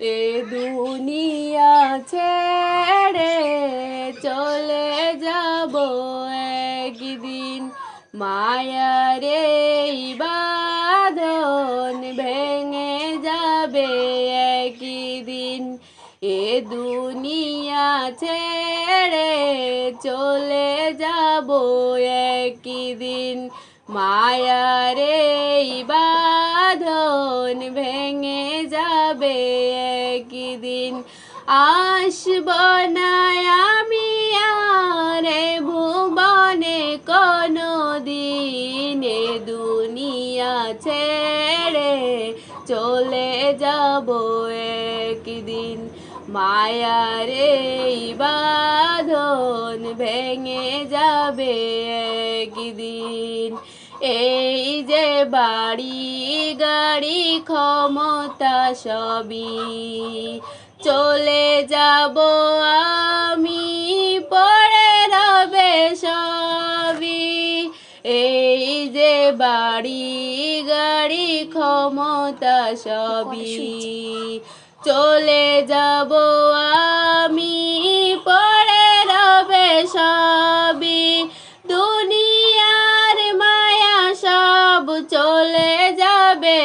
এ দুনিয়া ছেড়ে চলে যাব একদিন, মায়ার এই বাঁধন ভেঙে যাবে একদিন। এ দুনিয়া ছেড়ে চলে যাব একদিন, মায়ার এই বাঁধন ভেঙে যাবে একদিন। আসব না আমি আর এ ভুবনে কোনো দিন, এ দুনিয়া ছেড়ে চলে যাব একদিন, মায়ার এই বাঁধন ভেঙে যাবে একদিন। এই যে বাড়ি গাড়ি ক্ষমতা সবই চলে যাব আমি, পড়ে রবে সবই। এই যে বাড়ি গাড়ি ক্ষমতা সবই চলে যাব আমি, পড়ে রবে সবই। দুনিয়ার মায়া সব চলে যাবে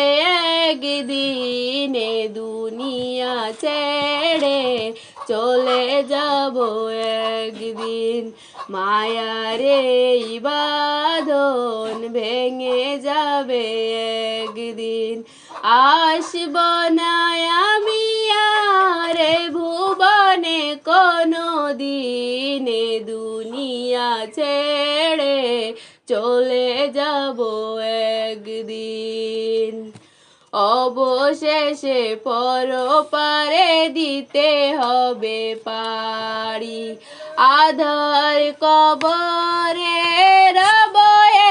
একদিন, এ দুনিয়া ছেড়ে চলে যাব একদিন, মায়ার এই বাঁধন ভেঙে যাবে একদিন। আসব না আমি আর এ ভুবনে কোনো দিন, এ দুনিয়া ছেড়ে চলে যাব একদিন। অবশেষে পরপারে দিতে হবে পাড়ি, আধার কবরে রব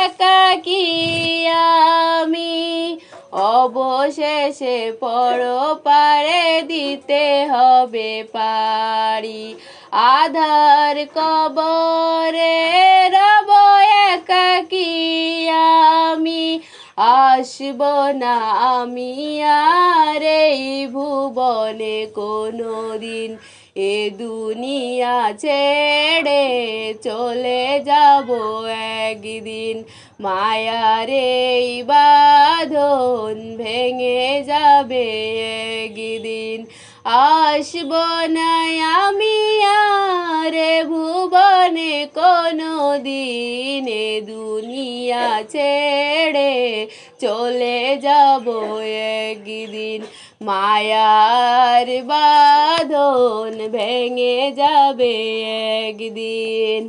একাকী আমি। অবশেষে পরপারে দিতে হবে পাড়ি, আধার কবরে রব একাকী আমি। আসব না আমি আর এই ভুবনে কোনো দিন, এ দুনিয়া ছেড়ে চলে যাব একদিন, মায়ার এই বাঁধন ভেঙে যাবে একদিন। আসব না আমি আর এ ভুবনে কোনো দিন, এ দুনিয়া ছেড়ে চলে যাব একদিন, মায়ার বাঁধন ভেঙে যাবে একদিন।